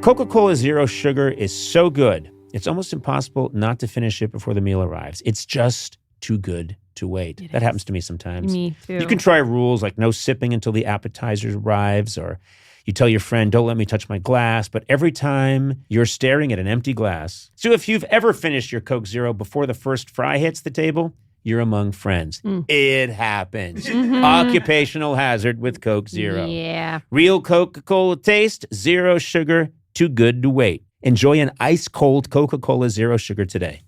Coca-Cola Zero Sugar is so good, it's almost impossible not to finish it before the meal arrives. It's just too good to wait. That happens to me sometimes. Me too. You can try rules like no sipping until the appetizer arrives, or you tell your friend, don't let me touch my glass, but every time you're staring at an empty glass. So if you've ever finished your Coke Zero before the first fry hits the table, you're among friends. It happens. Mm-hmm. Occupational hazard with Coke Zero. Yeah. Real Coca-Cola taste, zero sugar, too good to wait. Enjoy an ice-cold Coca-Cola Zero Sugar today.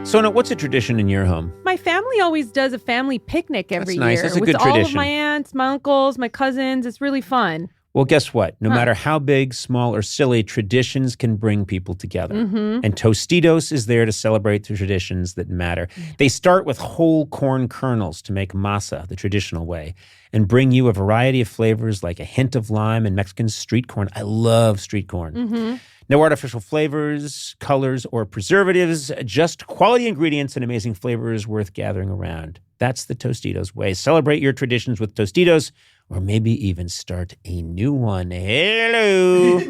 Sona, what's a tradition in your home? My family always does a family picnic every That's nice. year. That's a with good all tradition. of my aunts, my uncles, my cousins. It's really fun. Well, guess what? No matter how big, small, or silly, traditions can bring people together. Mm-hmm. And Tostitos is there to celebrate the traditions that matter. They start with whole corn kernels to make masa the traditional way and bring you a variety of flavors like a hint of lime and Mexican street corn. I love street corn. Mm-hmm. No artificial flavors, colors, or preservatives, just quality ingredients and amazing flavors worth gathering around. That's the Tostitos way. Celebrate your traditions with Tostitos, or maybe even start a new one. Hello.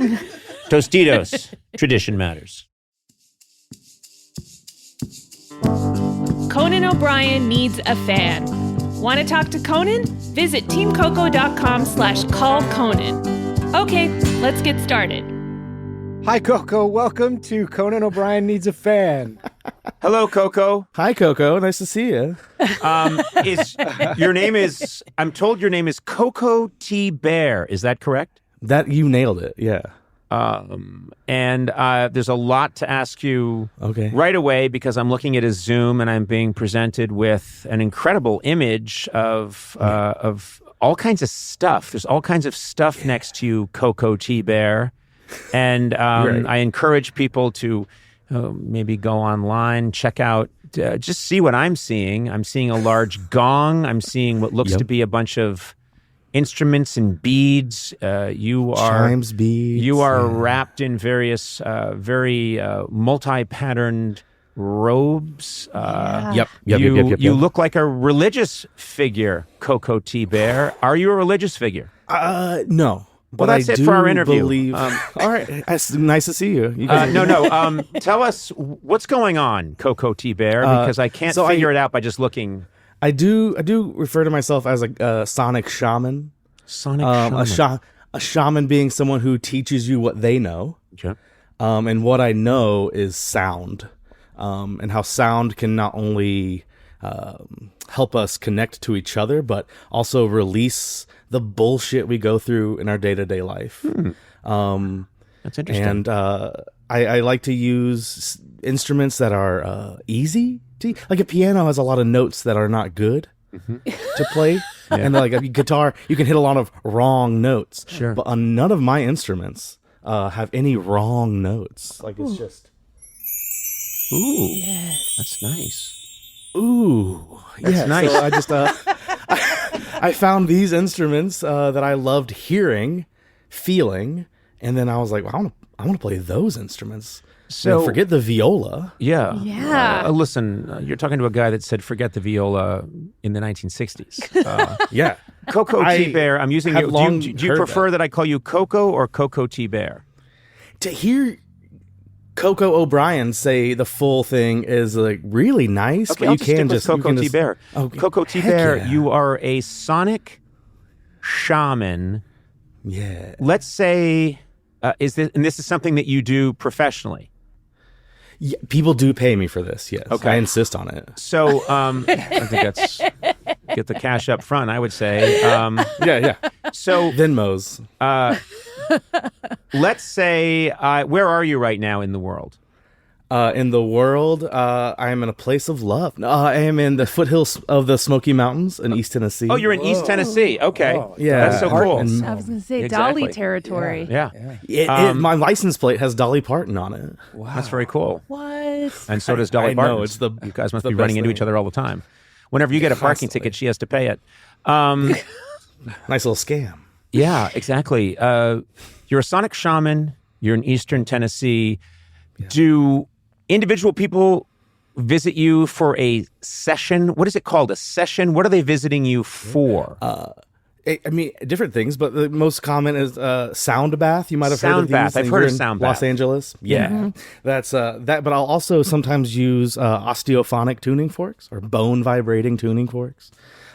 Tostitos. Tradition matters. Conan O'Brien needs a fan. Want to talk to Conan? Visit teamcoco.com/callconan. Okay, let's get started. Hi, Coco. Welcome to Conan O'Brien Needs a Fan. Hello, Coco. Hi, Coco. Nice to see you. I'm told your name is Koko T Bear. Is that correct? That you nailed it. Yeah. And there's a lot to ask you Okay. right away because I'm looking at a Zoom and I'm being presented with an incredible image of all kinds of stuff. There's all kinds of stuff next to you, Koko T Bear. And Right. I encourage people to maybe go online, check out, just see what I'm seeing. I'm seeing a large gong. I'm seeing what looks to be a bunch of instruments and beads. You are Chimes, beads. You are wrapped in various, very multi-patterned robes. Yep. You look like a religious figure, Koko T Bear. Are you a religious figure? No. Well, But that's I it do for our interview. Believe... all right. It's nice to see you. You guys No. Tell us what's going on, Koko T Bear, because I can't figure it out by just looking. I do refer to myself as a sonic shaman. Sonic shaman. A shaman being someone who teaches you what they know. Okay. And what I know is sound. And how sound can not only help us connect to each other, but also release the bullshit we go through in our day-to-day life. That's interesting. And I like to use instruments that are easy to, like a piano has a lot of notes that are not good to play. And like a guitar, you can hit a lot of wrong notes. Sure. But none of my instruments have any wrong notes. Like it's just... Ooh, yes. That's nice. Ooh, That's nice. So I just I found these instruments that I loved hearing, feeling, and then I was like, well, I want to play those instruments. So forget the viola. Yeah. Yeah. Listen, you're talking to a guy that said forget the viola in the 1960s. Yeah, Koko T Bear, I'm using have you. long Do you heard prefer that I call you Coco or Koko T Bear? to hear Koko O'Brien say the full thing is like really nice. Okay, but I'll you just stick can with just Koko T Bear. Okay. Koko T Heck Bear, yeah. you are a sonic shaman. Yeah. Let's say, this is something that you do professionally. Yeah, people do pay me for this. Yes. Okay. I insist on it. So I think that's get the cash up front, I would say. Yeah. So Venmos. let's say, where are you right now in the world? In the world, I am in a place of love. I am in the foothills of the Smoky Mountains in East Tennessee. Oh, you're in East Tennessee. Okay. yeah. That's so cool. And I was going to say Exactly. Dolly territory. Yeah. my license plate has Dolly Parton on it. That's very cool. What? And so does Dolly I know, Parton. it's the- You guys must the be running best into each thing. other all the time. Whenever you get a parking Constantly. ticket, she has to pay it. Nice little scam. Yeah, exactly. You're a sonic shaman. You're in Eastern Tennessee. Do individual people visit you for a session? What is it called? A session? What are they visiting you for? I mean, different things, but the most common is sound bath. You might have heard of these. Sound bath. I've heard of in sound Los bath. Angeles. Yeah, that's that. But I'll also sometimes use osteophonic tuning forks or bone vibrating tuning forks.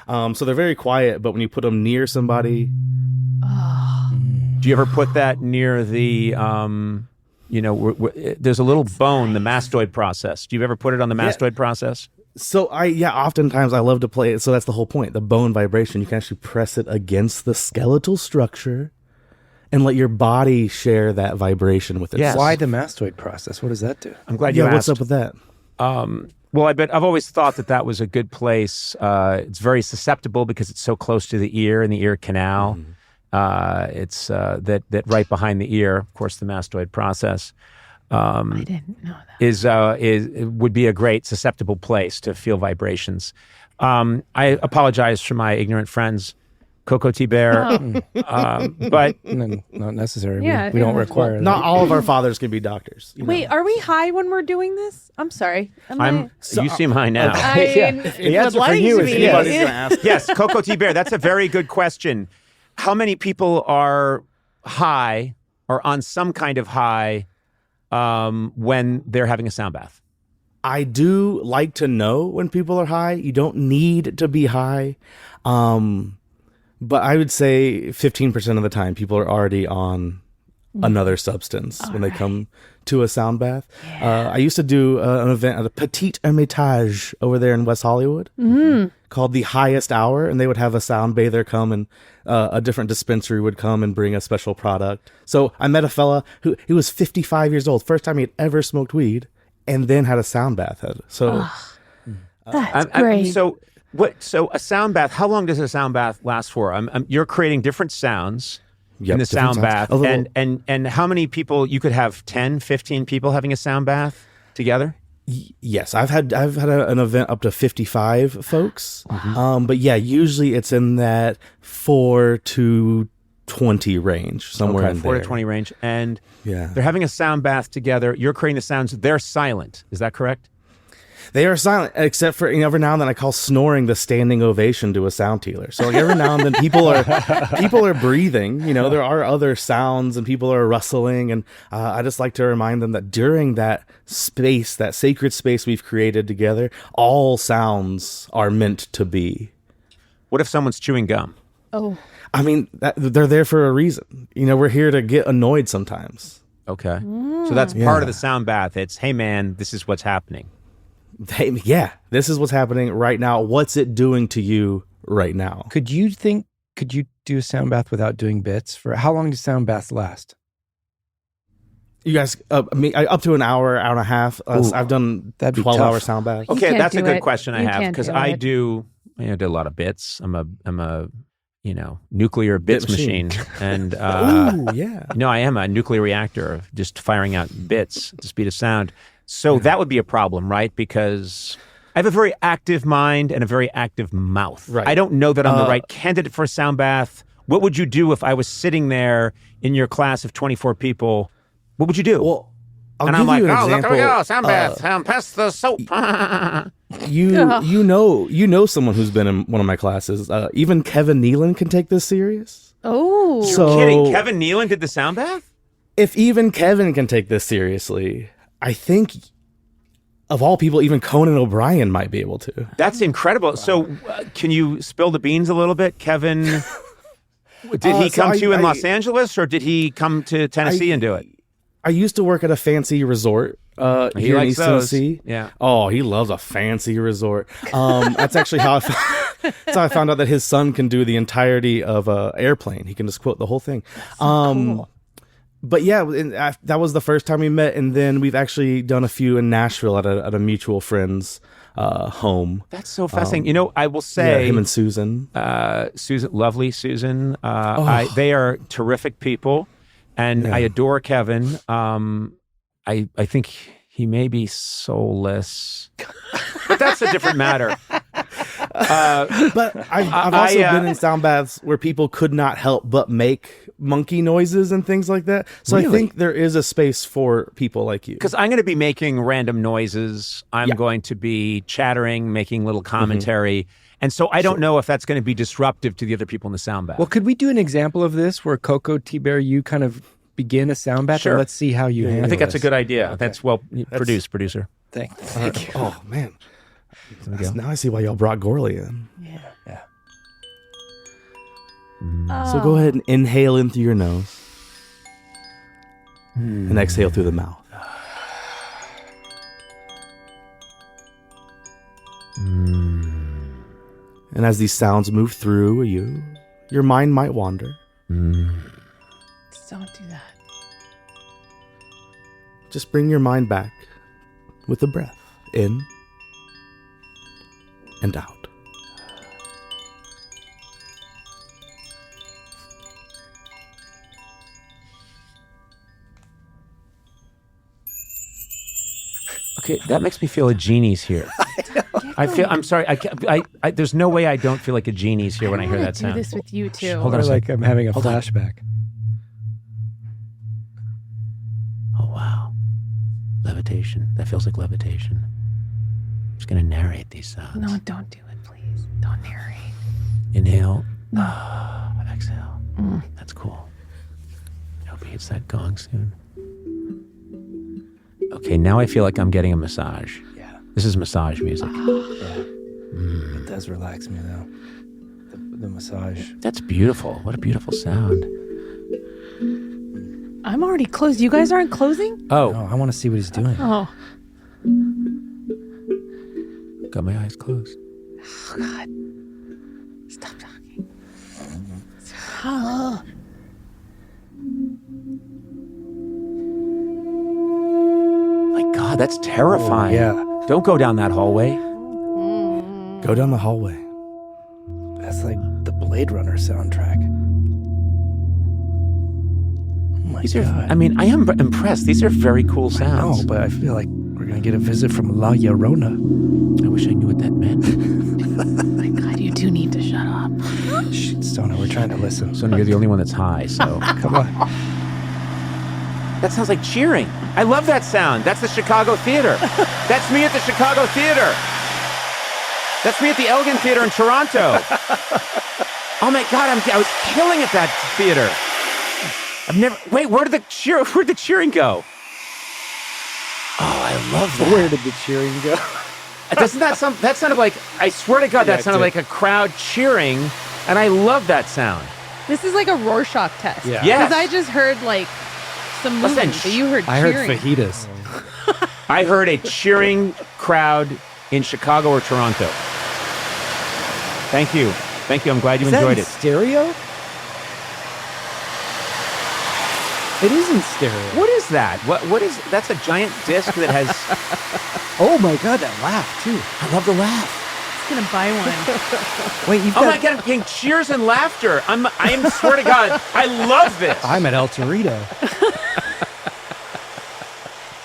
So they're very quiet, but when you put them near somebody, Do you ever put that near the, there's a little bone, the mastoid process. Do you ever put it on the mastoid process? so oftentimes I love to play it. So that's the whole point. The bone vibration, you can actually press it against the skeletal structure and let your body share that vibration with it. Yes. Why the mastoid process? What does that do? I'm glad you Yeah, asked. what's up with that? Well, I've always thought that was a good place. It's very susceptible because it's so close to the ear and the ear canal. It's that right behind the ear, of course, the mastoid process. I didn't know that. Would be a great susceptible place to feel vibrations. I apologize for my ignorant friends, Koko T Bear, but Not necessary. Yeah, we don't yeah. require that. Not all of our fathers can be doctors. you know. Wait, are we high when we're doing this? I'm sorry. you seem high now. The answer for you is Anybody's yes. gonna ask. Yes, Koko T Bear, that's a very good question. How many people are high or on some kind of high when they're having a sound bath? I do like to know when people are high. You don't need to be high. But I would say 15% of the time people are already on another substance when they come to a sound bath. I used to do an event at a Petit Hermitage over there in West Hollywood called The Highest Hour, and they would have a sound bather come, and a different dispensary would come and bring a special product. So I met a fella he was 55 years old, first time he'd ever smoked weed, and then had a sound bath. So That's great. So a sound bath, how long does a sound bath last for? You're creating different sounds in the different sound sounds. bath. A little- And how many people, you could have 10, 15 people having a sound bath together? Yes, I've had an event up to 55 folks. But yeah, usually it's in that 4 to 20 range, somewhere in 4 there. to 20 range. And Yeah. they're having a sound bath together. You're creating the sounds. They're silent. Is that correct? They are silent, except for every now and then I call snoring the standing ovation to a sound healer. So like every now and then people are breathing. There are other sounds and people are rustling, and I just like to remind them that during that space, that sacred space we've created together, all sounds are meant to be. What if someone's chewing gum? Oh, I mean, they're there for a reason. We're here to get annoyed sometimes. Okay. So that's part of the sound bath. It's, hey, man, this is what's happening. Hey, yeah, this is what's happening right now. What's it doing to you right now? Could you do a sound bath without doing bits? For how long do sound baths last? You guys, up to an hour, hour and a half. I've done that'd be 12-hour tough. sound baths. Okay, can't that's a do good it. question I You have, can't because do I it. do a lot of bits. I'm a nuclear bits Bit machine. machine. And Ooh, yeah. no, I am a nuclear reactor, just firing out bits at the speed of sound. So that would be a problem, right? Because I have a very active mind and a very active mouth. Right. I don't know that I'm the right candidate for a sound bath. What would you do if I was sitting there in your class of 24 people? What would you do? Well, I'll and give I'm like, you an oh, example. look, we go, sound bath, pass the soap. You know someone who's been in one of my classes. Even Kevin Nealon can take this serious. oh, So Kidding? Kevin Nealon did the sound bath? if even Kevin can take this seriously, I think of all people, even Conan O'Brien might be able to. That's incredible. So, can you spill the beans a little bit, Kevin? Did he So come to you in I- Los Angeles, or did he come to Tennessee and do it? I used to work at a fancy resort here in likes East those. Tennessee. Yeah. Oh, he loves a fancy resort. That's actually how I found out that his son can do the entirety of a airplane. He can just quote the whole thing. cool. But yeah, that was the first time we met, and then we've actually done a few in Nashville at a mutual friend's home. That's so fascinating. I will Yeah, say, him and Susan. Susan, lovely Susan. They are terrific people, and I adore Kevin. I think he may be soulless, but that's a different matter. But I've also been in sound baths where people could not help but make monkey noises and things like that. So Really? I think there is a space for people like you. Because I'm going to be making random noises. I'm going to be chattering, making little commentary. And so I don't know if that's going to be disruptive to the other people in the sound bath. Well, could we do an example of this where Koko T. Bear, you kind of begin a sound bath? Sure. And let's see how you handle I think that's a this. good idea. Okay. That's well produced, producer. Thank you. Oh, man. we go. Now I see why y'all brought Gorley in. Yeah. So go ahead and inhale in through your nose and exhale through the mouth. And as these sounds move through you, your mind might wander. Just don't do that. Just bring your mind back with a breath in and out. Okay, that makes me feel a genie's here. I'm sorry. There's no way I don't feel like a genie's here when I hear that do sound. this with you too. Hold on a Or like second. I'm having a Hold on. flashback. Oh, wow. Levitation. That feels like levitation. I'm just going to narrate these sounds. No, don't do it, please. Don't narrate. Inhale. Exhale. That's cool. I hope he hits that gong soon. Okay, now I feel like I'm getting a massage. Yeah. This is massage music. Yeah. It does relax me though. The massage. That's beautiful. What a beautiful sound. I'm already closed. You guys aren't closing? Oh, Oh, I want to see what he's doing. Oh, got my eyes closed. oh God. Stop talking. Oh. My God, that's terrifying. yeah. Don't go down that hallway. Go down the hallway. That's like the Blade Runner soundtrack. Oh my These are, God. I mean, I am impressed. These are very cool sounds. No, but I feel like we're going to get a visit from La Llorona. I wish I knew what that meant. My God, you do need to shut up. Shh, Stoner, we're trying to listen. So you're the only one that's high, so. Come on. That sounds like cheering. I love that sound. That's the Chicago Theater. That's me at the Chicago Theater. That's me at the Elgin Theater in Toronto. Oh my God, I was killing at that theater. Wait, where'd the cheering go? Oh, I love that. Where did the cheering go? Doesn't that sounded like, I swear to God, Yeah, that sounded it like did. a crowd cheering, and I love that sound. This is like a Rorschach test. Yeah. Yes. Because I just heard like some What's that? movement, but you heard I heard cheering. fajitas. I heard a cheering crowd in Chicago or Toronto. Thank you. I'm glad you Is that enjoyed in it. stereo? It is in stereo. What is that? What is that's a giant disc that has Oh my God, that laugh too. I love the laugh. I'm gonna buy one. Wait, you've Oh got... my God, I'm getting cheers and laughter. I am swear to God, I love this. I'm at El Torito.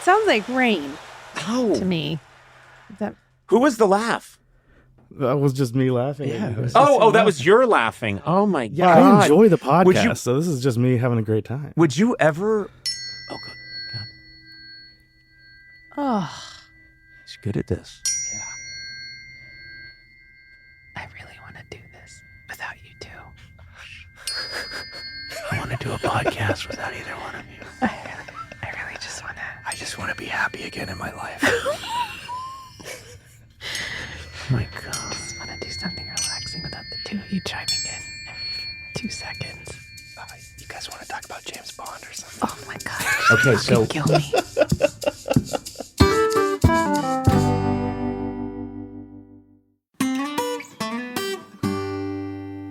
Sounds like rain Oh. to me. Is that Who was the laugh? That was just me laughing. Yeah, it was- Oh, that was your laughing. Oh my Yeah, God. I enjoy the Would you- podcast, so this is just me having a great time. Would you ever Oh God. oh, She's good at this. I really want to do this without you two. I want to do a podcast without either one of you. I really just want to. I just want to be happy again in my life. Oh my God. I just want to do something relaxing without the two of you chiming in every 2 seconds. You guys want to talk about James Bond or something? Oh my God. Okay, so Kill me.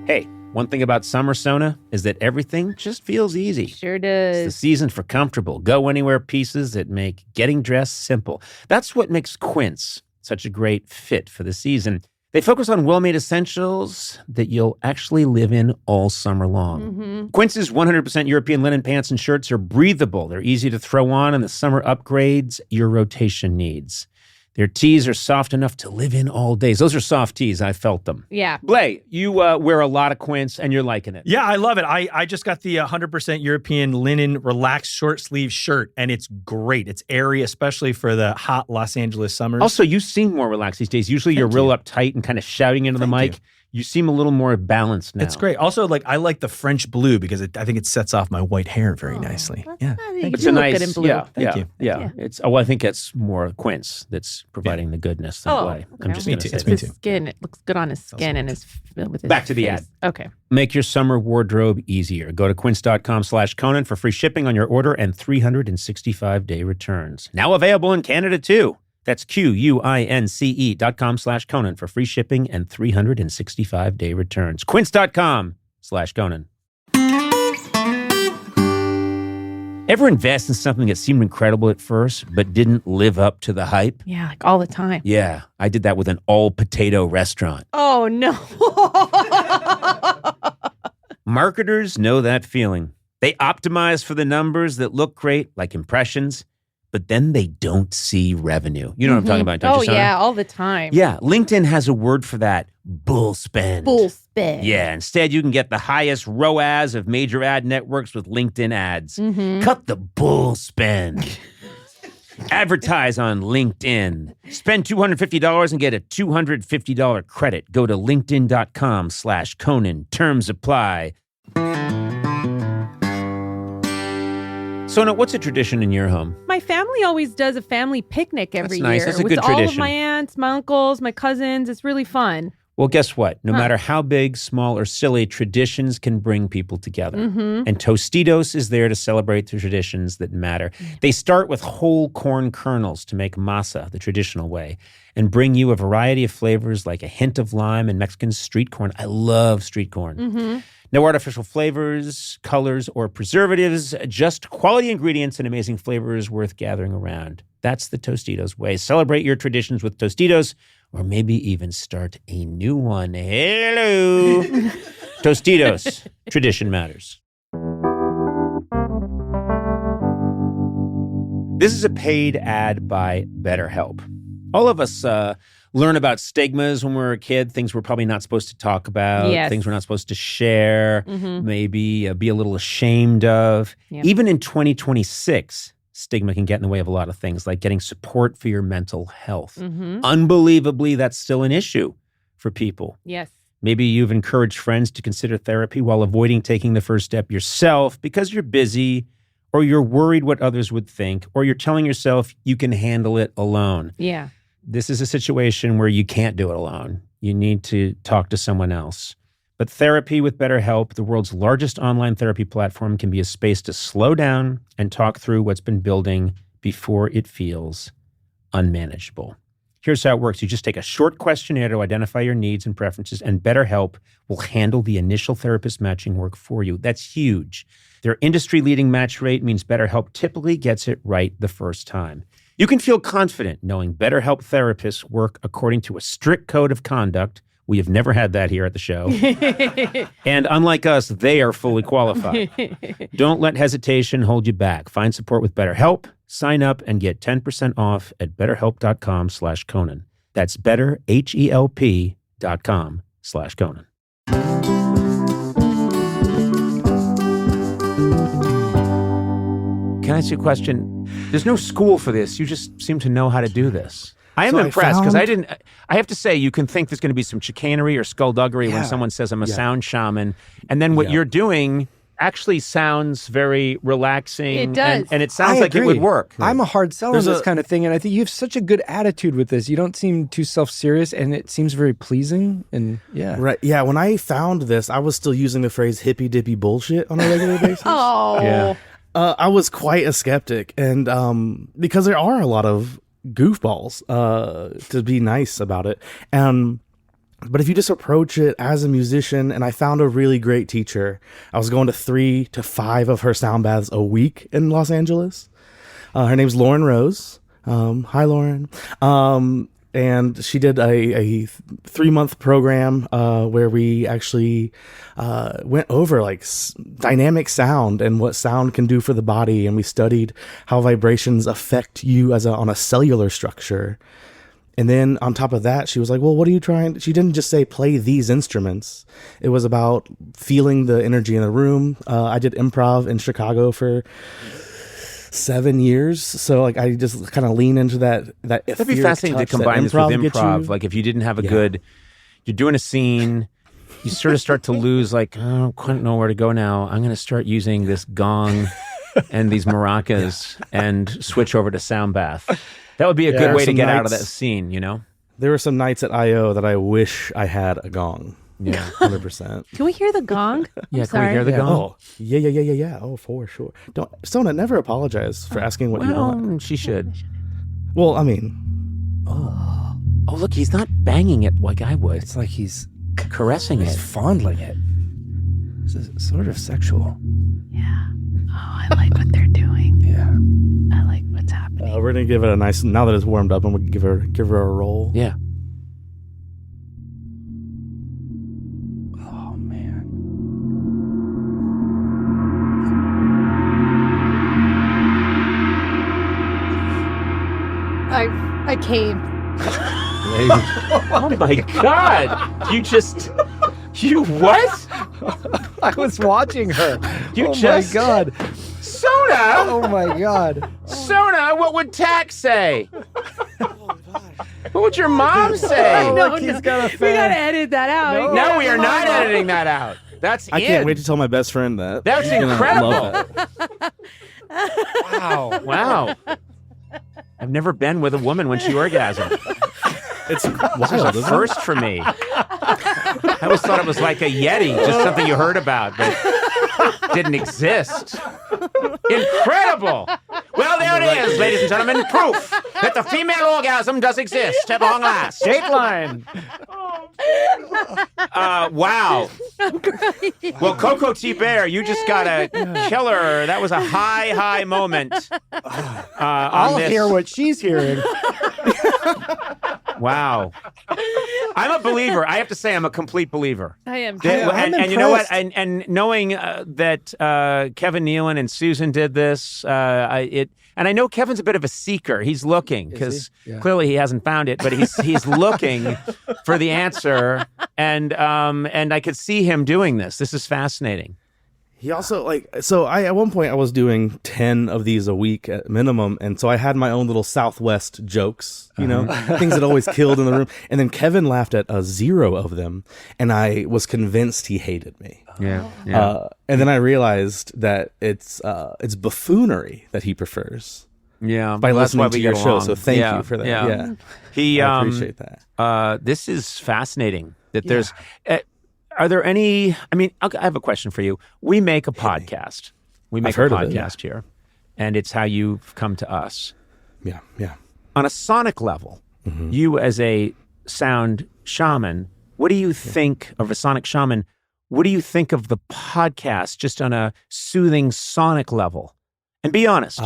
hey, one thing about summer sauna is that everything just feels easy. Sure It's the does. season for comfortable, go-anywhere pieces that make getting dressed simple. That's what makes Quince such a great fit for the season. They focus on well-made essentials that you'll actually live in all summer long. Quince's 100% European linen pants and shirts are breathable. They're easy to throw on, and the summer upgrades your rotation needs. Their teas are soft enough to live in all days. Those are soft teas. I felt them. Yeah. Blay, you wear a lot of quince and you're liking it. Yeah, I love it. I just got the 100% European linen relaxed short sleeve shirt, and it's great. It's airy, especially for the hot Los Angeles summers. Also, you seem more relaxed these days. Usually you're real uptight and kind of shouting into the mic. You seem a little more balanced now. It's great. Also, I like the French blue because I think it sets off my white hair very nicely. Yeah, It's a nice, good in blue. Thank you. Yeah. I think it's more quince that's providing the goodness than Blay. I'm just Me going to too. say It's that. me His too. skin, it looks good on his skin and with his Back to the face. ad. Okay. Make your summer wardrobe easier. Go to quince.com/Conan for free shipping on your order and 365-day returns. Now available in Canada too. That's QUINCE.com/Conan for free shipping and 365-day returns. Quince.com/Conan. Ever invest in something that seemed incredible at first, but didn't live up to the hype? Yeah, like all the time. Yeah, I did that with an all-potato restaurant. Oh, no. Marketers know that feeling. They optimize for the numbers that look great, like impressions, but then they don't see revenue. You know what I'm talking about, don't you, Sana? Yeah, all the time. Yeah, LinkedIn has a word for that, bull spend. Bull spend. Yeah, instead you can get the highest ROAS of major ad networks with LinkedIn ads. Cut the bull spend. Advertise on LinkedIn. Spend $250 and get a $250 credit. Go to linkedin.com/Conan. Terms apply. Sona, what's a tradition in your home? My family always does a family picnic every That's nice. year. That's a with good all of tradition. my aunts, my uncles, my cousins. It's really fun. Well, guess what? No matter how big, small, or silly, traditions can bring people together. And Tostitos is there to celebrate the traditions that matter. They start with whole corn kernels to make masa, the traditional way, and bring you a variety of flavors like a hint of lime and Mexican street corn. I love street corn. No artificial flavors, colors, or preservatives, just quality ingredients and amazing flavors worth gathering around. That's the Tostitos way. Celebrate your traditions with Tostitos, or maybe even start a new one. Hello. Tostitos. Tradition matters. This is a paid ad by BetterHelp. All of us learn about stigmas when we were a kid, things we're probably not supposed to talk about, Yes. things we're not supposed to share, maybe be a little ashamed of. Yeah. Even in 2026, stigma can get in the way of a lot of things, like getting support for your mental health. Unbelievably, that's still an issue for people. Yes. Maybe you've encouraged friends to consider therapy while avoiding taking the first step yourself because you're busy, or you're worried what others would think, or you're telling yourself you can handle it alone. Yeah. This is a situation where you can't do it alone. You need to talk to someone else. But therapy with BetterHelp, the world's largest online therapy platform, can be a space to slow down and talk through what's been building before it feels unmanageable. Here's how it works. You just take a short questionnaire to identify your needs and preferences, and BetterHelp will handle the initial therapist matching work for you. That's huge. Their industry-leading match rate means BetterHelp typically gets it right the first time. You can feel confident knowing BetterHelp therapists work according to a strict code of conduct. We have never had that here at the show. And unlike us, they are fully qualified. Don't let hesitation hold you back. Find support with BetterHelp. Sign up and get 10% off at betterhelp.com/Conan. That's betterhelp.com/Conan. Can I ask you a question? There's no school for this. You just seem to know how to do this. I am So I impressed because found- I have to say, you can think there's going to be some chicanery or skullduggery when someone says I'm a sound shaman. And then what you're doing actually sounds very relaxing. It does. And it sounds I like it would agree. work. I'm a hard seller There's on this a- kind of thing, and I think you have such a good attitude with this. You don't seem too self-serious, and it seems very pleasing. And Right. Yeah. When I found this, I was still using the phrase hippy dippy bullshit on a regular basis. Oh. Yeah. I was quite a skeptic, and because there are a lot of goofballs, to be nice about it, but if you just approach it as a musician, and I found a really great teacher. I was going to 3 to 5 of her sound baths a week in Los Angeles. Her name's Lauren Rose. Hi, Lauren. And she did a 3-month program where we actually went over like dynamic sound and what sound can do for the body, and we studied how vibrations affect you on a cellular structure. And then on top of that, she was like, well, what are you trying? She didn't just say play these instruments. It was about feeling the energy in the room. I did improv in Chicago for 7 years. So like I just kind of lean into that That'd be fascinating to combine this with improv. Like if you didn't have a good, you're doing a scene, you sort of start to lose like, I don't quite know where to go now. I'm going to start using this gong and these maracas and switch over to sound bath. That would be a good way to get out of that scene, you know? There were some nights at I.O. that I wish I had a gong. Yeah, 100%. Can we hear the gong? Yeah, can we hear the gong? Oh, yeah. Oh, for sure. Don't, Sona, never apologize for asking what you want. She should. Well, I mean, Oh, look, he's not banging it like I would. It's like he's Caressing it. fondling it. It's sort of sexual. Yeah. Oh, I like what they're doing. Yeah. I like what's happening. we're gonna give it a nice. Now that it's warmed up, and we can give her a roll. Yeah. Oh man. I came. Oh my God! You what? I was watching her. You oh just- my god. Sona! Oh my god. Sona, what would Tack say? What would your mom say? No, look, he's got a We fan. gotta edit that out. No, we are not editing that out. That's I it. can't wait to tell my best friend that. That's He's gonna incredible. love that. Wow. I've never been with a woman when she orgasmed. It's This is wild. a Isn't it? first for me. I always thought it was like a Yeti, just something you heard about that didn't exist. Incredible. Well, there it is, ladies and gentlemen. Proof that the female orgasm does exist at long last. Dateline. Wow. Well, Koko T. Bear, you just got a killer. That was a high moment. I'll hear what she's hearing. Wow. I'm a believer. I have to say, I'm a complete believer. I am And, too. and you know what? And knowing that Kevin Nealon and Susan did this, and I know Kevin's a bit of a seeker. He's looking because clearly he hasn't found it, but he's looking for the answer. And I could see him doing this. This is fascinating. He also at one point I was doing 10 of these a week at minimum, and so I had my own little Southwest jokes, you know, things that always killed in the room. And then Kevin laughed at 0 of them, and I was convinced he hated me. Yeah. And then I realized that it's buffoonery that he prefers Yeah. by Well, that's why listening to we your get show. along. So thank Yeah, you for that. yeah. Yeah, He I appreciate that. This is fascinating that there's are there any I mean I have a question for you. We make a podcast. We make I've heard a of it, podcast here. And it's how you've come to us. Yeah. On a sonic level, you as a sound shaman, what do you think of a sonic shaman? What do you think of the podcast just on a soothing sonic level? And be honest.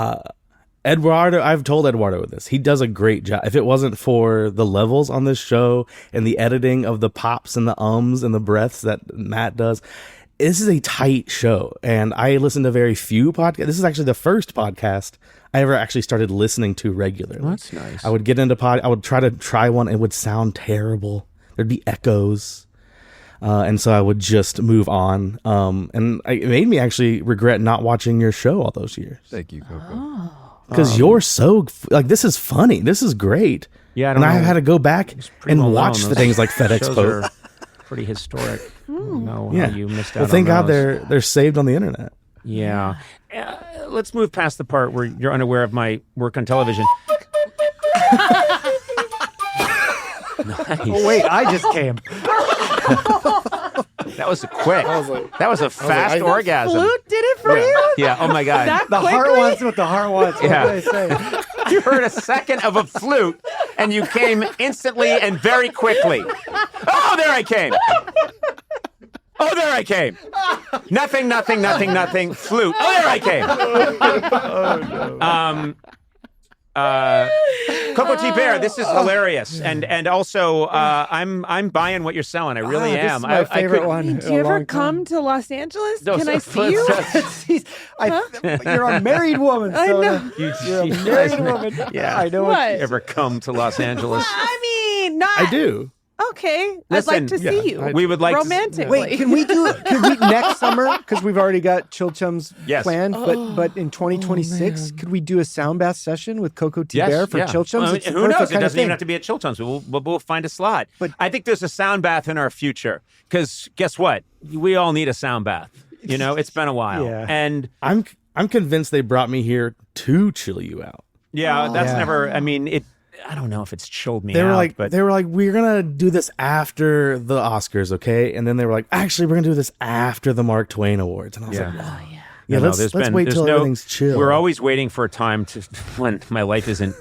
Eduardo, I've told Eduardo this. He does a great job. If it wasn't for the levels on this show and the editing of the pops and the ums and the breaths that Matt does, this is a tight show. And I listen to very few podcasts. This is actually the first podcast I ever actually started listening to regularly. That's nice. I would get into I would try one. It would sound terrible. There'd be echoes. And so I would just move on. And it made me actually regret not watching your show all those years. Thank you, Coco. Because you're so, this is funny. This is great. Yeah, I and don't I know. had to go back Pretty well and watch known. the Those things like FedEx shows Post. are pretty historic. I don't know Yeah. how you missed out Well, thank on God those. they're saved on the internet. Yeah. Let's move past the part where you're unaware of my work on television. Nice. Oh wait, I just came. That was quick. That was a fast orgasm. Flute did it for you? Yeah. Oh my God. That The heart quickly? wants what the heart wants. What Yeah. did I say? You heard a second of a flute, and you came instantly and very quickly. Oh, there I came. Oh, there I came. Nothing. Flute. Oh, there I came. Koko T Bear, this is hilarious, and also I'm buying what you're selling. I really am. This is my favorite one. Do you ever come to Los Angeles? No, Can I so- see you? You're a married woman. I know. You're a married woman. Yeah. I know. What? Ever come to Los Angeles? I mean, not. I do. Okay. Listen, I'd like to see you. We would like to- romantically. Wait, can we next summer? Because we've already got Chill Chums Yes. planned. But in 2026, could we do a sound bath session with Koko T Yes, Bear for yeah. Chill Chums? Well, It's the who perfect knows? It kind of doesn't even thing. have to be at Chill Chums. We'll find a slot. But- I think there's a sound bath in our future because guess what? We all need a sound bath. You know, it's been a while. Yeah. And I'm convinced they brought me here to chill you out. that's Yeah. never, I mean, I don't know if it's chilled me They were out, like, but we're gonna do this after the Oscars, okay? And then they were like, actually, we're gonna do this after the Mark Twain Awards. And I was like, yeah. yeah, No, let's there's wait till everything's chill. We're always waiting for a time to when my life isn't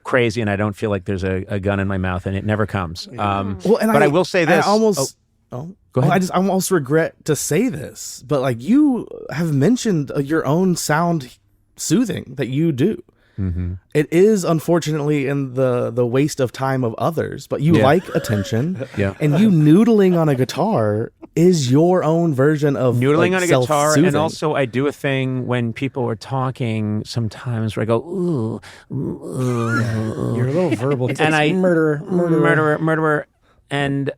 crazy and I don't feel like there's a gun in my mouth, and it never comes. But I will say this. I almost. Go ahead. I almost regret to say this, but like you have mentioned your own sound soothing that you do. Mm-hmm. It is unfortunately in the waste of time of others, but you like attention. Yeah. And you noodling on a guitar is your own version of Noodling like, on a guitar, and self-soothing. also I do a thing when people are talking sometimes where I go, ooh, You're a little verbal. And I murderer. and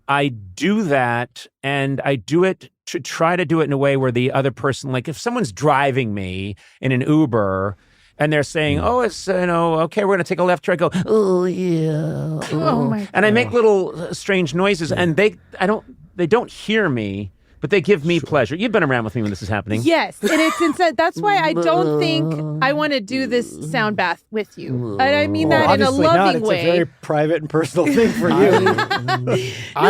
I do that, and I do it to try to do it in a way where the other person, like if someone's driving me in an Uber. And they're saying, "Oh, it's okay. We're gonna take a left turn." I go, "Oh yeah." Oh, my And I make little strange noises, and they don't hear me, but they give me pleasure. You've been around with me when this is happening. Yes, and it's insane. That's why I don't think I want to do this sound bath with you. And I mean that in a Obviously not. loving It's way. a very private and personal thing for you. I but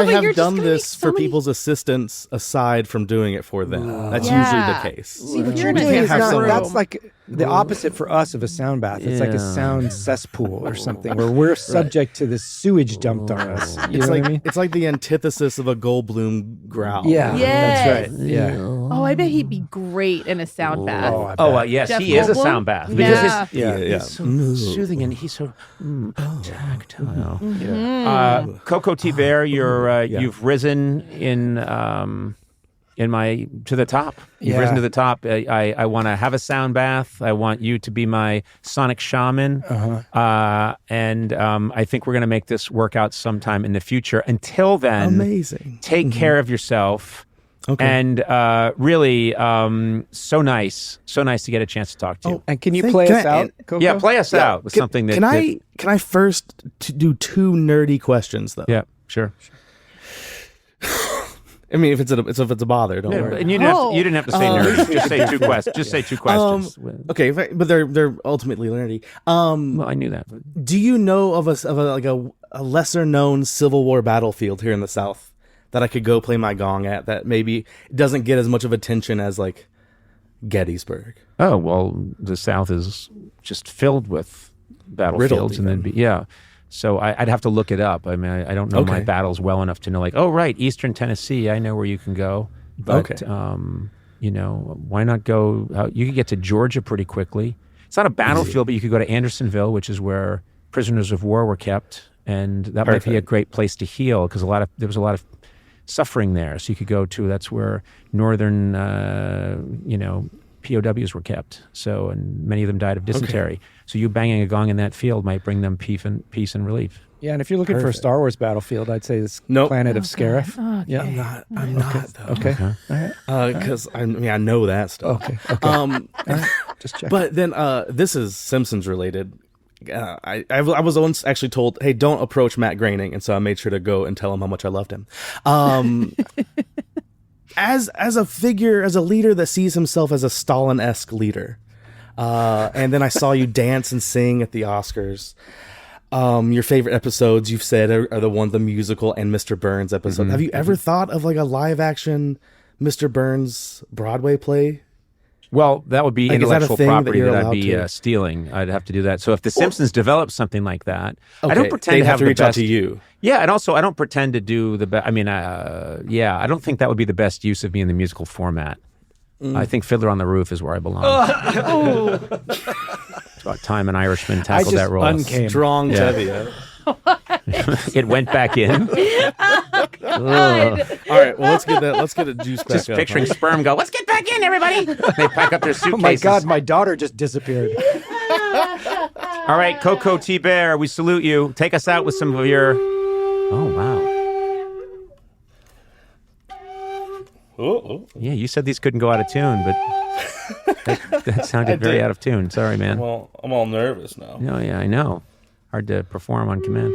you're have just done gonna this make so for many- people's assistants aside from doing it for them. That's Yeah. usually the case. See, What you're you're in a doing is different not, room. that's like the opposite for us of a sound bath. It's like a sound cesspool or something where we're subject to this sewage dumped on us. You know what I mean? It's like the antithesis of a Goldblum growl. Yeah, Yes. that's right. Yeah. Oh, I bet he'd be great in a sound bath. I bet. Yes, Jeff he is a Goldblum? sound bath Yeah. because Yeah. he's so soothing and he's so tactile. Koko T Bear, you've risen in my to the top. You've Yeah. risen to the top. I want to have a sound bath. I want you to be my sonic shaman. And I think we're going to make this work out sometime in the future. Until then, Amazing. take care of yourself. Okay. And really, so nice to get a chance to talk to you. And can you Thank- play can us I- out, Coco? Yeah, play us out with something that. Can I first do two nerdy questions though? Yeah, sure. I mean, if it's a bother, don't worry. And you didn't have to say nerdy. Just say two questions. Just say two questions. Okay, but they're ultimately nerdy. Well, I knew that. Do you know of a lesser known Civil War battlefield here in the South that I could go play my gong at that maybe doesn't get as much of attention as like Gettysburg? Oh well, the South is just filled with battlefields, and then So I'd have to look it up. I mean, I don't know my battles well enough to know. Like, oh right, Eastern Tennessee, I know where you can go. But why not go? You could get to Georgia pretty quickly. It's not a battlefield, but you could go to Andersonville, which is where prisoners of war were kept, and that might be a great place to heal because there was a lot of suffering there. So you could go to that's where northern POWs were kept. So and many of them died of dysentery. So you banging a gong in that field might bring them peace and relief. Yeah, and if you're looking for a Star Wars battlefield, I'd say this planet of Scarif. Yeah, I'm not though. okay. All right. Because I know that stuff. Okay. Just check. But then this is Simpsons related. I was once actually told, hey, don't approach Matt Groening, and so I made sure to go and tell him how much I loved him. As a figure, as a leader that sees himself as a Stalin-esque leader, and then I saw you dance and sing at the Oscars. Your favorite episodes you've said are the musical and Mr. Burns episode. Have you ever thought of like a live action Mr. Burns Broadway play? Well, that would be Like, is that a intellectual thing that property you're that I'd allowed be to- stealing. I'd have to do that. So if The Simpsons develop something like that, I Okay, don't pretend they'd to have have to the reach out best. to you. Yeah, and also I don't pretend to do the best. I mean, I don't think that would be the best use of me in the musical format. I think Fiddler on the Roof is where I belong. It's about time an Irishman tackled that role. uncame. Strong Tevye. It went back in. All right, well, let's get a juice back Just up. picturing sperm go, let's get back in, everybody. They pack up their suitcases. Oh my God, my daughter just disappeared. All right, Koko T. Bear, we salute you. Take us out with some of your... Oh, wow. Yeah, you said these couldn't go out of tune, but that sounded very out of tune. Sorry, man. Well, I'm all nervous now. Oh, yeah, I know. Hard to perform on command.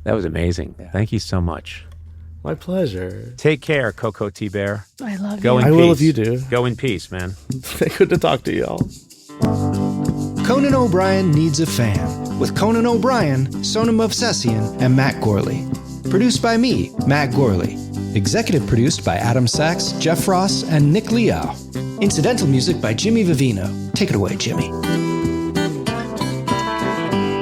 That was amazing. Yeah. Thank you so much. My pleasure. Take care, Koko T. Bear. I love Go you. in I peace. will if you do. Go in peace, man. Good to talk to y'all. Conan O'Brien Needs a Fan with Conan O'Brien, Sonam Movsesian, and Matt Gorley. Produced by me, Matt Gorley. Executive produced by Adam Sachs, Jeff Ross, and Nick Liao. Incidental music by Jimmy Vivino. Take it away, Jimmy.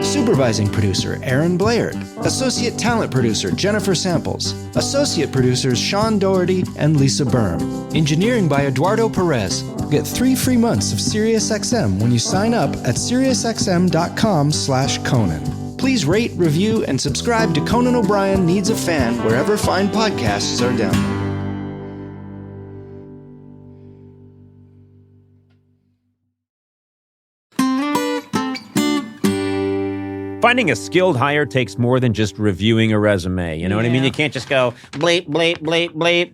Supervising producer Aaron Blaird. Associate talent producer Jennifer Samples. Associate producers Sean Doherty and Lisa Berm. Engineering by Eduardo Perez. Get 3 free months of SiriusXM when you sign up at SiriusXM.com/Conan. Please rate, review, and subscribe to Conan O'Brien Needs a Fan wherever fine podcasts are downloaded. Finding a skilled hire takes more than just reviewing a resume. You know what I mean? You can't just go bleep, bleep, bleep, bleep.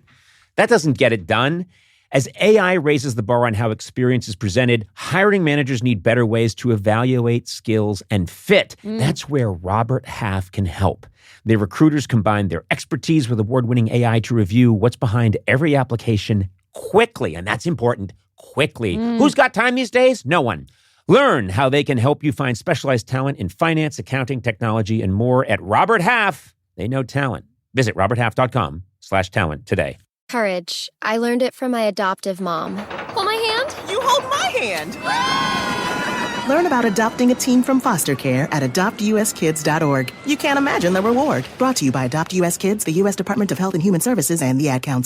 That doesn't get it done. As AI raises the bar on how experience is presented, hiring managers need better ways to evaluate skills and fit. That's where Robert Half can help. Their recruiters combine their expertise with award-winning AI to review what's behind every application quickly, and that's important, quickly. Who's got time these days? No one. Learn how they can help you find specialized talent in finance, accounting, technology, and more at Robert Half. They know talent. Visit roberthalf.com/talent today. Courage. I learned it from my adoptive mom. Hold my hand. You hold my hand. Learn about adopting a teen from foster care at adoptuskids.org. You can't imagine the reward. Brought to you by Adopt US Kids, the U.S. Department of Health and Human Services, and the Ad Council.